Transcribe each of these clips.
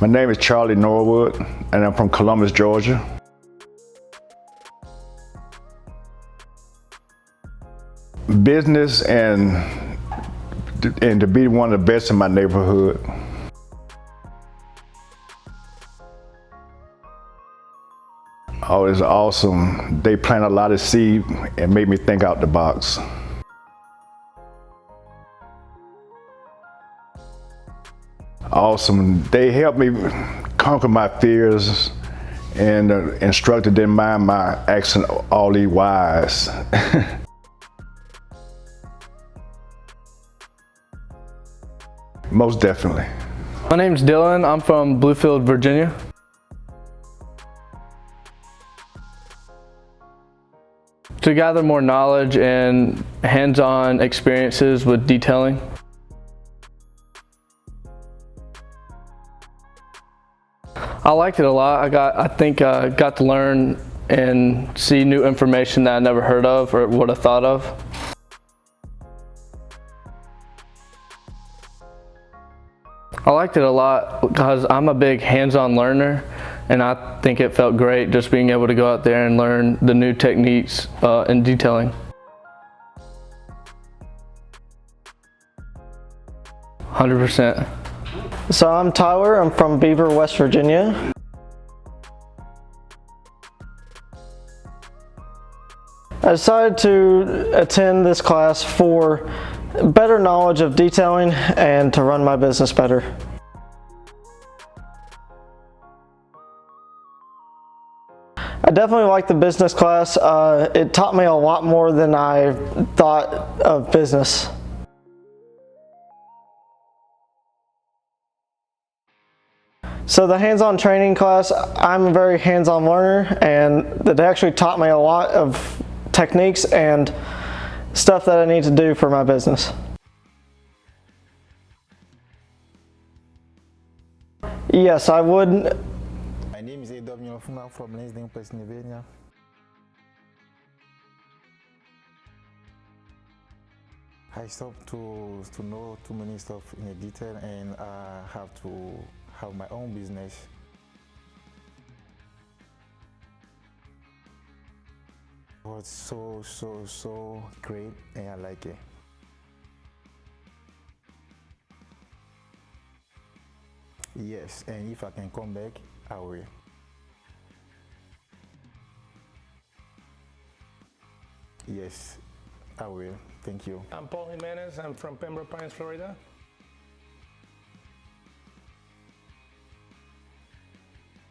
My name is Charlie Norwood, and I'm from Columbus, Georgia. Business and to be one of the best in my neighborhood. Oh, it's awesome. They plant a lot of seed and made me think out the box. Awesome. They helped me conquer my fears and instructed in mind my asking all these whys. Most definitely. My name's Dylan. I'm from Bluefield, Virginia. To gather more knowledge and hands-on experiences with detailing. I liked it a lot. I think I got to learn and see new information that I never heard of or would have thought of. I liked it a lot because I'm a big hands-on learner, and I think it felt great just being able to go out there and learn the new techniques in detailing. %. So I'm Tyler, I'm from Beaver, West Virginia. I decided to attend this class for better knowledge of detailing and to run my business better. I definitely like the business class. It taught me a lot more than I thought of business. So the hands-on training class, I'm a very hands-on learner, and it actually taught me a lot of techniques and stuff that I need to do for my business. Yes, I would. My name is Odor from Lansdowne, Pennsylvania. I stopped to know too many stuff in the detail, and I have to have my own business. It was so great, and I like it. Yes, and if I can come back, I will. Yes, I will. Thank you. I'm Paul Jimenez. I'm from Pembroke Pines, Florida.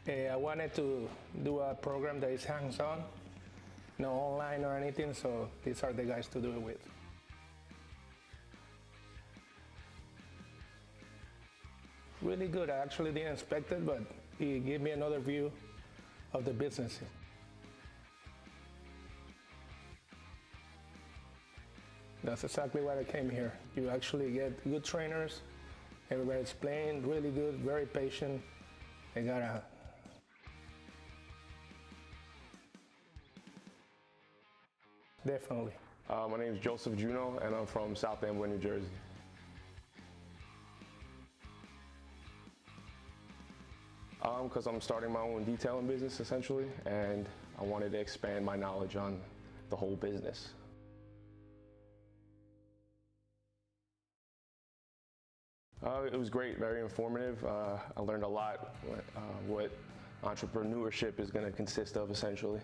I wanted to do a program that is hands-on, no online or anything, so these are the guys to do it with. Really good. I actually didn't expect it, but it gave me another view of the business. That's exactly why I came here. You actually get good trainers, everybody's playing really good, very patient. They got a Definitely. My name is Joseph Juno, and I'm from South Amboy, New Jersey. Because I'm starting my own detailing business, essentially, and I wanted to expand my knowledge on the whole business. It was great, very informative. I learned a lot what entrepreneurship is going to consist of, essentially.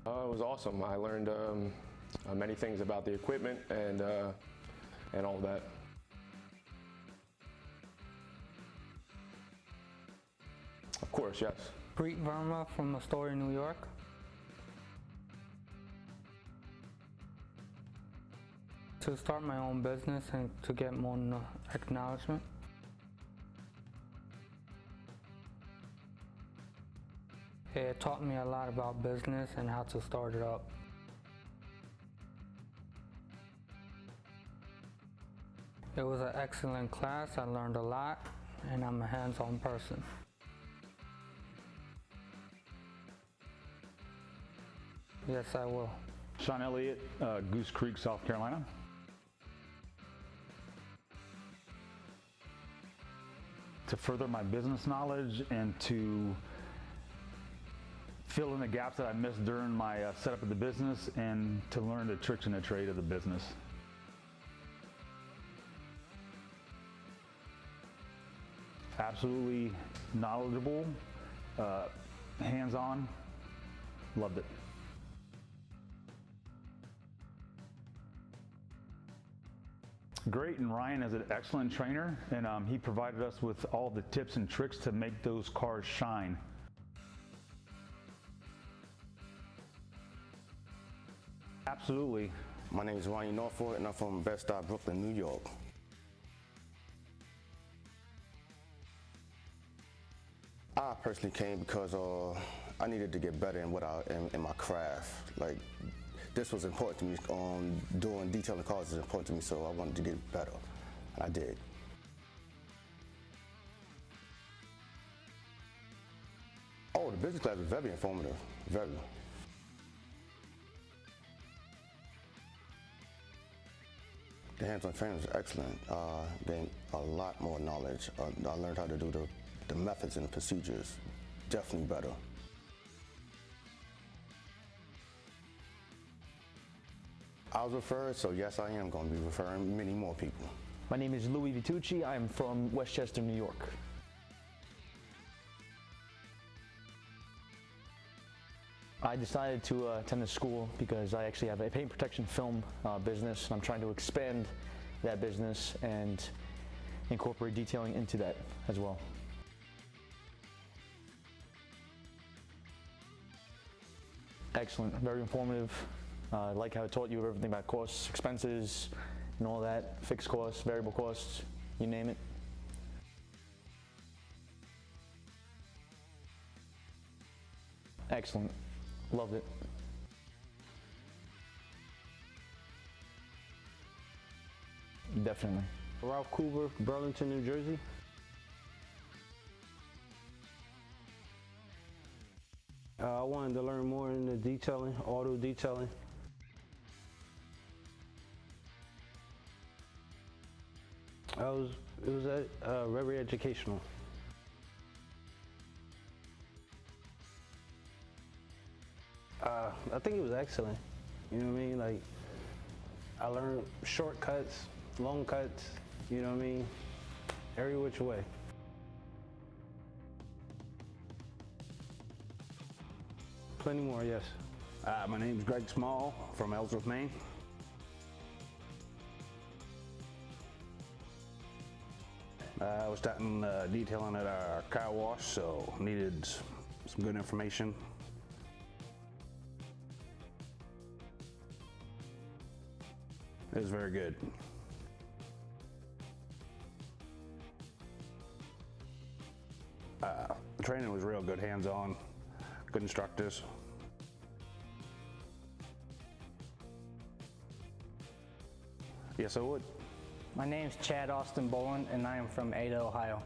It was awesome. I learned many things about the equipment and all that. Of course, yes. Preet Verma from Astoria, New York. To start my own business and to get more acknowledgement. It taught me a lot about business and how to start it up. It was an excellent class. I learned a lot, and I'm a hands-on person. Yes, I will. Sean Elliott, Goose Creek, South Carolina. to further my business knowledge and to fill in the gaps that I missed during my setup of the business, and to learn the tricks and the trade of the business. Absolutely knowledgeable, hands-on, loved it. Great, and Ryan is an excellent trainer, and he provided us with all the tips and tricks to make those cars shine. Absolutely. My name is Ryan Norfolk, and I'm from Bed-Stuy, Brooklyn, New York. I personally came because I needed to get better in my craft. Like, this was important to me. Doing detailing cars is important to me, so I wanted to get better, and I did. Oh, the business class was very informative, very. The hands-on training was excellent. Gained a lot more knowledge. I learned how to do the methods and the procedures, definitely better. I was referred, so yes, I am going to be referring many more people. My name is Louis Vitucci. I'm from Westchester, New York. I decided to attend the school because I actually have a paint protection film business, and I'm trying to expand that business and incorporate detailing into that as well. Excellent, very informative. I like how it taught you everything about costs, expenses, and all that, fixed costs, variable costs, you name it. Excellent, loved it. Definitely. Ralph Coover, Burlington, New Jersey. I wanted to learn more in the detailing, auto detailing. It was very educational. I think it was excellent. You know what I mean? Like, I learned shortcuts, long cuts, you know what I mean? Every which way. Plenty more, yes. My name's Greg Small from Ellsworth, Maine. I was starting detailing at our car wash, so needed some good information. It was very good. The training was real good, hands-on, good instructors. Yes, I would. My name's Chad Austin Boland, and I am from Ada, Ohio.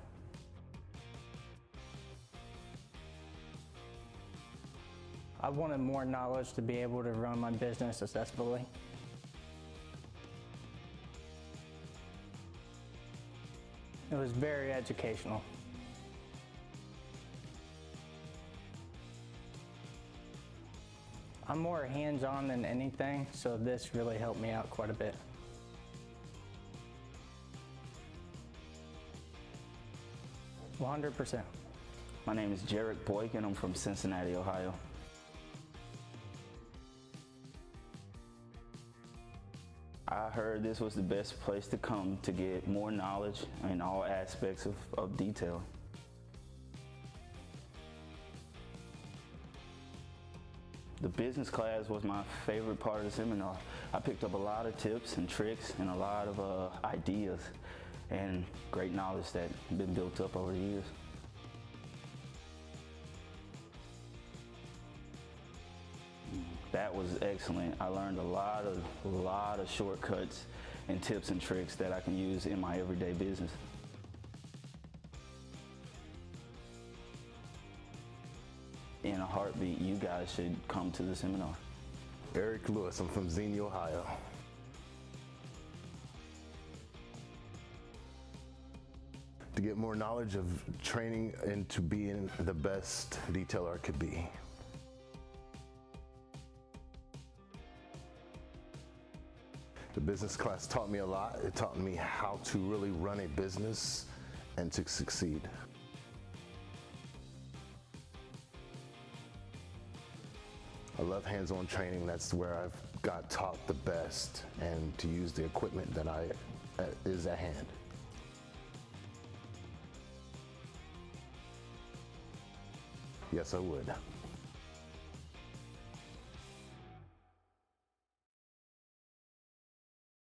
I wanted more knowledge to be able to run my business successfully. It was very educational. I'm more hands-on than anything, so this really helped me out quite a bit. %. My name is Jarek Boyk, and I'm from Cincinnati, Ohio. I heard this was the best place to come to get more knowledge in all aspects of detailing. The business class was my favorite part of the seminar. I picked up a lot of tips and tricks and a lot of ideas and great knowledge that been built up over the years. That was excellent. I learned a lot of shortcuts and tips and tricks that I can use in my everyday business. In a heartbeat, you guys should come to the seminar. Eric Lewis, I'm from Xenia, Ohio. To get more knowledge of training into being the best detailer I could be. The business class taught me a lot. It taught me how to really run a business and to succeed. I love hands-on training. That's where I've got taught the best and to use the equipment that is at hand. Yes, I would.